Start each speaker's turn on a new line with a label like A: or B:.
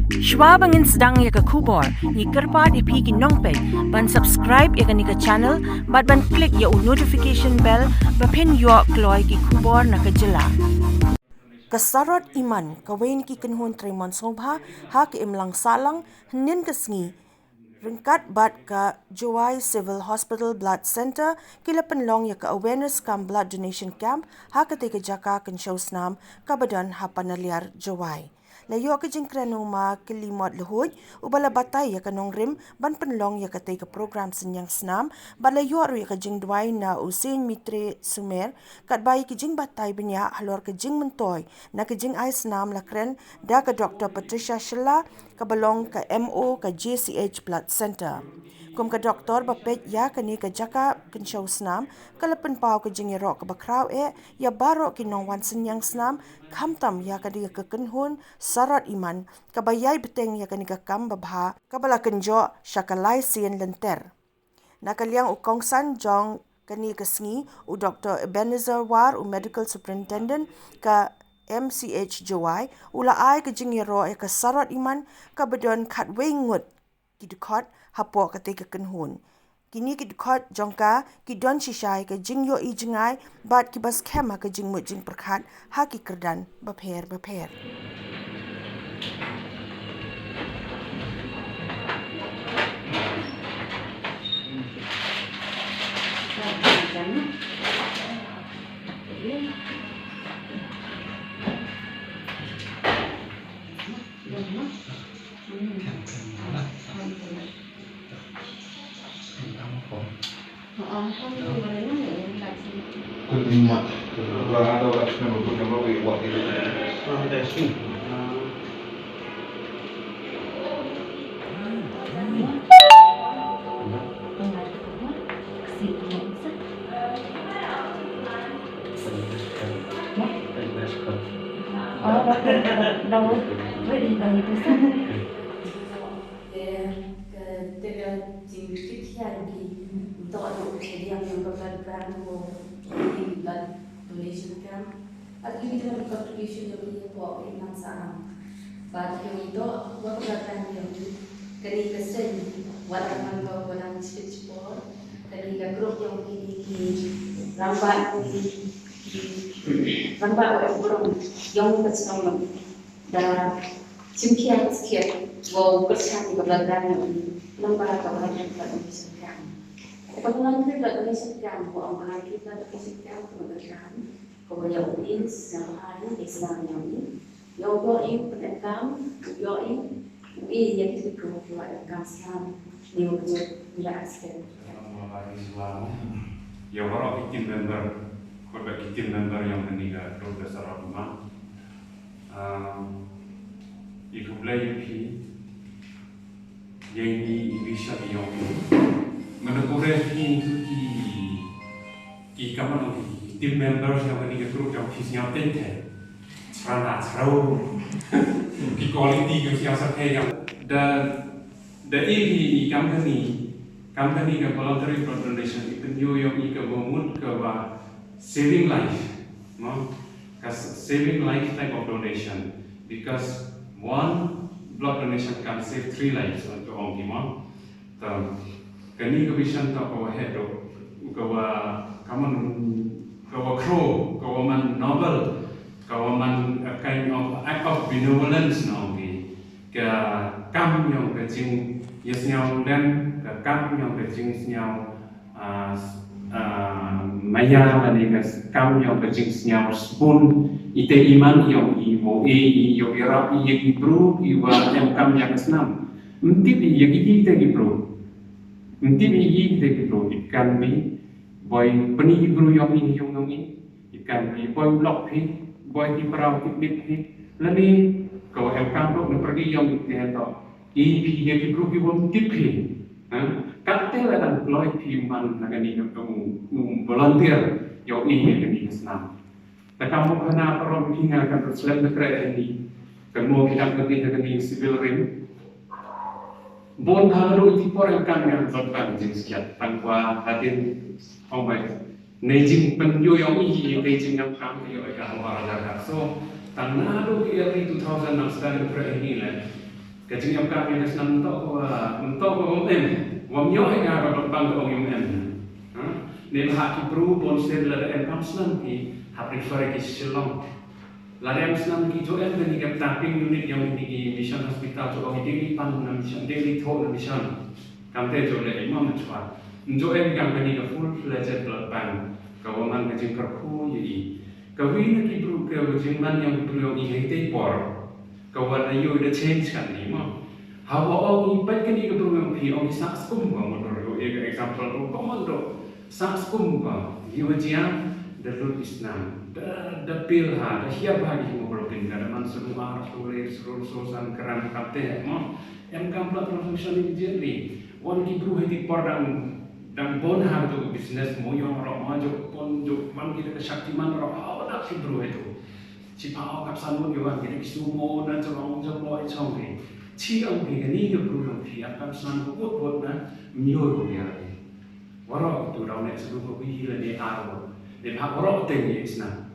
A: Shwa bangin sedang ya ke kubor, ni kerpat ipi ki nongpek, ban subscribe ya ke ni ke channel, ban klik ya notification bell, bapen yo kloy ki kubor na ke jela. Kasarot iman, kawain ki kenhun trimon sobha, ha ke imlang salang, henin kesngi, ringkat bat ka Jowai Civil Hospital Blood Center kila penlong ya ka awareness kam blood donation camp ha ka te ka jaka kan show snam ka badan ha panaliar Jowai. Layo ka jing kranuma kilimot lehuj ubala batay ya ka nong rim ban penlong ya ka te ka program senyang snam balayo ru ya ka jing dway na usin mitre sumer kat bayi ka jing batay benya halor ka jing mentoy na ka jing ay snam lakren da ka Dr. Patricia Shilla ka balong ka MO ka JCH Blood Center. Kum ka doktor bapet ya kani ka jaka kenshaw snam kalapan pao ka jing iro ka bakraw ya baro kinong wan senyang snam kamtam ya kani ka kenhun sarat iman kabayay beteng ya kani ka kam babha kabala kenjo syakalay siyan lenter. Nakaliang ukong san jong kani ka sngi u Dr. Ebenezer War u Medical Superintendent ka MCH Jowai ula ay ka jingiro ay ka sarat iman ka badon kat wengut kidukot hapo ka te ka kenhun. Kini kidukot jongka kidon shishay ka jingyo i jingay bat kibas kema ka jingmut jing perkat ha ki kerdan bapher.
B: Kelima, ada orang yang berbuat buat itu. Testing.
C: Đâu với đi tới cái sân cái chính tiếp theo thì tôi cũng sẽ đi ăn những cái program của blood donation camp. At ini kita contribution yang dia buat di Nansana. But yang itu waktu datang yang kini kesen warangan kau walang switchboard kini ke grup yang di rambat rambat orang yang kesenangan dan cimpian sekian wow kesan di belakang yang lembaga kawasan donation camp. Pagkulang kita donation camp po ang mga kita donation camp kemudian kemudian udins yang hari di sana yang ini yang doain penekam doain ini yang kita kemudian kasih ni untuk berasal.
D: Ya orang tim member, korban tim member yang menikah Profesor Rahman, ibu beliau yang bisa yang menegurkan itu di kamar tim member yang menikah grup yang fisnya tente, serana serau, di kualiti yang seperti yang dan ini company ka voluntary blood donation ipenyo yung ikabumut ka ba saving life, no? Kas saving life type of donation because one blood donation can save 3 lives untuk orang lima. Kani kebisan tak kau hedo, kau kaman kau crow, kau man novel, kau man a kind of act of benevolence nanti. Ke kam yang kecing yesnyau dan kam yang kecing senyau maya ani kas kam yang kecing senyau spoon ite iman yang iwo yo ira i bro iwa yang kam yang kesnam menti bi yagi ite bro menti bi ite bro ikan bi boy peni bro yang ini ikan bi boy block pi boy di perau bit pi lani kau kam tu pergi yang itu i yagi bro bi won tipi Katil dan Floyd Piman nagani ng volunteer yung iya kani Islam. Nakamu kana parom hinga kan Islam na kaya ni kamo kita kani civil rim. Bon thalo iti por ang kan zotban jing siat tangwa hatin omai. Nejing penyo yung iya nejing yang kam yo ya awara daga. So tanado iya 2000 na start kaya ni la. Kajing yang kami kes nam untuk wam yo nga ro bang ong ne ha ki pru bon ser la em kam snan ki ha prefer ki Shillong la em snan ki jo em ni ka tapping unit yang di mission hospital jo ong daily pan na mission daily thought na mission kam te jo le imam chwa jo em kam ni ka full fledged blood bank ka waman ka jing kar khu yi ka wi na ki pru ka jing man yang pru yo i te por ka wa na yo da change kan ni mo hawa ong i pat ka ni ka pru yo pi ong sa skum ba mo ro yo example ro ko mo ro Sakskum ba, Yujian, the Lord Islam, the Pilha, the Hiabagi Mobrobin, the Mansumar, Sosan, Karam Kate, and Kampla Profession immediately. One Hebrew Hiti Pordam, dan Bonham to business, Moyong, Romajo, Ponjo, Mangi, the Shaktiman, or all that Hebrew Hetu. Chipao Kapsan, you are getting sumo, that's a long job, boy, chongi. Chi ang bigani the Bruno Pia, Kapsan, what na, Mio. Warok tu rau nek seluruh bihi le ni aro. Dia hak warok teng ni isna.